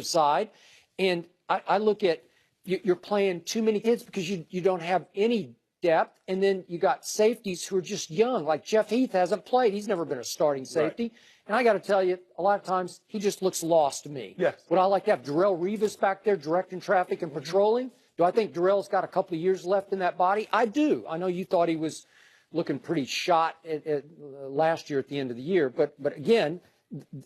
side. And I look at you're playing too many kids because you don't have any depth. And then you got safeties who are just young, like Jeff Heath hasn't played. He's never been a starting safety. Right. And I got to tell you, a lot of times he just looks lost to me. Yes. Would I like to have Darrelle Revis back there directing traffic and patrolling? Do I think Darrell's got a couple of years left in that body? I do. I know you thought he was looking pretty shot last year at the end of the year. But again,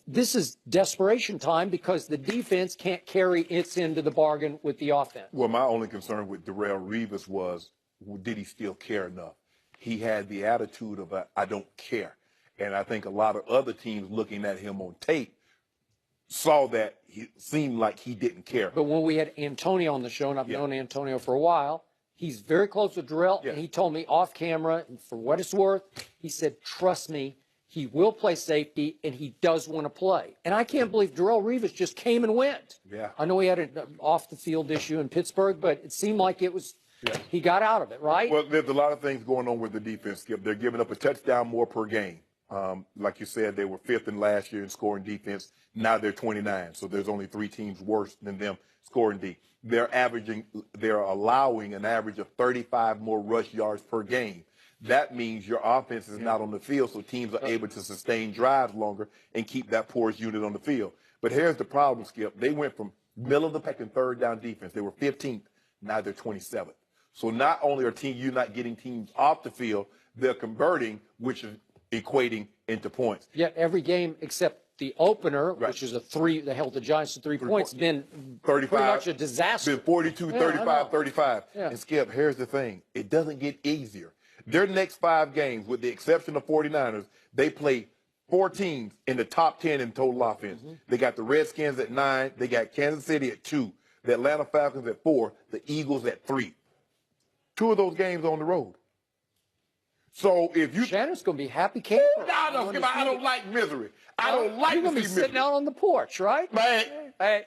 this is desperation time because the defense can't carry its end of the bargain with the offense. Well, my only concern with Darrelle Revis was, did he still care enough? He had the attitude of, I don't care. And I think a lot of other teams looking at him on tape saw that he seemed like he didn't care. But when we had Antonio on the show, and I've known Antonio for a while, he's very close with Darrelle, and he told me off camera, and for what it's worth, he said, trust me, he will play safety, and he does want to play. And I can't believe Darrelle Revis just came and went. Yeah. I know he had an off-the-field issue in Pittsburgh, but it seemed like it was he got out of it, right? Well, there's a lot of things going on with the defense, Skip. They're giving up a touchdown more per game. Like you said, they were 5th in last year in scoring defense. Now they're 29, so there's only 3 teams worse than them scoring D. They're allowing an average of 35 more rush yards per game. That means your offense is not on the field, so teams are able to sustain drives longer and keep that poorest unit on the field. But here's the problem, Skip. They went from middle of the pack in third down defense. They were 15th. Now they're 27th. So not only are you're not getting teams off the field, they're converting, which is equating into points. Yet every game except the opener, which is that held the Giants to 3 points, been 35, pretty much a disaster. Been 42, 35, 35. And Skip, here's the thing. It doesn't get easier. Their next 5 games, with the exception of 49ers, they play 4 teams in the top 10 in total offense. They got the Redskins at 9. They got Kansas City at 2. The Atlanta Falcons at 4. The Eagles at 3. 2 of those games on the road. So if you Shannon's going to be happy camper. I don't like misery. I don't like You're going to be sitting out on the porch, right? Man. Hey.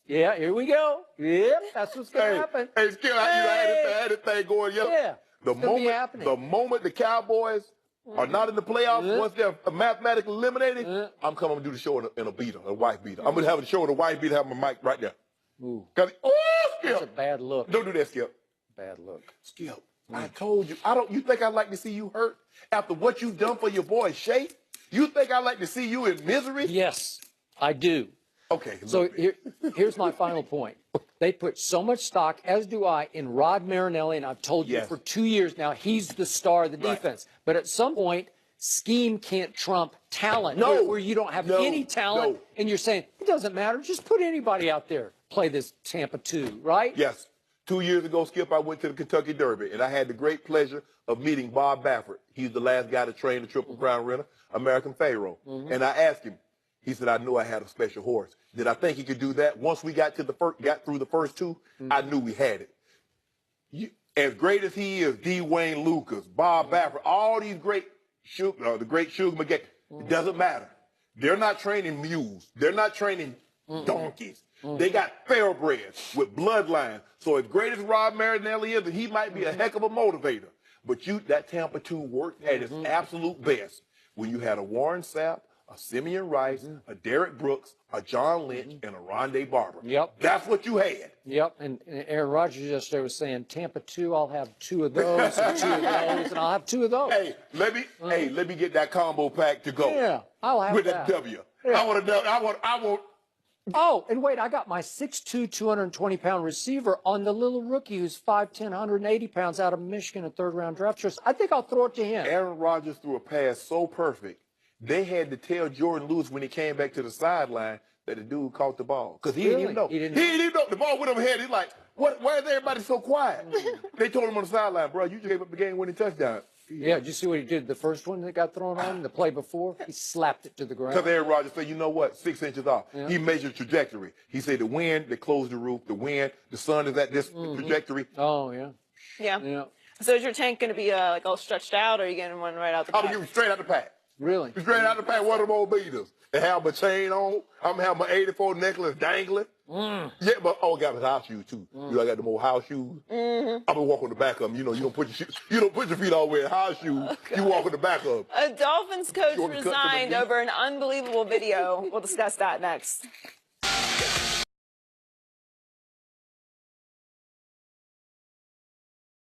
Yeah, here we go. Yep, that's what's going to happen. Hey, Skip, I had this thing going yesterday. Yeah. The moment the Cowboys are not in the playoffs, once they're mathematically eliminated, I'm coming to do the show in a beater, a wife beater. I'm going to have a show in a wife beater, have my mic right there. Ooh. Skip. That's a bad look. Don't do that, Skip. Bad look. Skip, I told you. You think I'd like to see you hurt after what you've done for your boy Shay? You think I'd like to see you in misery? Yes, I do. Okay. So here's my final point. They put so much stock, as do I, in Rod Marinelli, and I've told you for 2 years now, he's the star of the defense. But at some point, scheme can't trump talent. Where you don't have any talent, and you're saying, it doesn't matter, just put anybody out there. Play this Tampa 2, right? Yes. 2 years ago, Skip, I went to the Kentucky Derby, and I had the great pleasure of meeting Bob Baffert. He's the last guy to train the Triple Crown Renner, American Pharaoh. And I asked him, he said, I knew I had a special horse. Did I think he could do that? Once we got through the first 2, I knew we had it. As great as he is, D. Wayne Lucas, Bob Baffert, all these great, the great Sugar McGee, it doesn't matter. They're not training mules. They're not training donkeys. They got thoroughbreds with bloodline. So as great as Rod Marinelli is, and he might be a heck of a motivator, but that Tampa 2 worked at its absolute best when you had a Warren Sapp, a Simeon Rice, a Derek Brooks, a John Lynch, and a Rondé Barber. Yep. That's what you had. Yep. And Aaron Rodgers yesterday was saying, Tampa 2, I'll have 2 of those, and 2 of those, and I'll have 2 of those. Hey, let me get that combo pack to go. Yeah, I'll have with that. With that W. Yeah. I want. Oh, and wait, I got my 6'2", 220-pound receiver on the little rookie who's 5'10", 180 pounds out of Michigan, a third-round draft choice. I think I'll throw it to him. Aaron Rodgers threw a pass so perfect, they had to tell Jordan Lewis when he came back to the sideline that the dude caught the ball. Because he didn't even know. He didn't even know. The ball went overhead. He's like, why is everybody so quiet? They told him on the sideline, bro, you just gave up the game-winning touchdown. Yeah, did you see what he did the first one that got thrown on, the play before? He slapped it to the ground. Because Aaron Rodgers said, you know what, 6 inches off. Yeah. He measured trajectory. He said the wind that closed the roof, the wind, the sun is at this trajectory. Oh, yeah. Yeah. So is your tank going to be like all stretched out, or are you getting one right out the pack? I'm going to give straight out the pack. Really? Straight out the pack, one of them old beaters. And have my chain on. I'm going to have my 84 necklace dangling. Yeah, but I got my house shoes too. You know, I got them old house shoes. I'm gonna walk on the back of them. You know, you don't put your feet all the way in house shoes. You walk on the back of them. A Dolphins coach resigned over an unbelievable video. We'll discuss that next.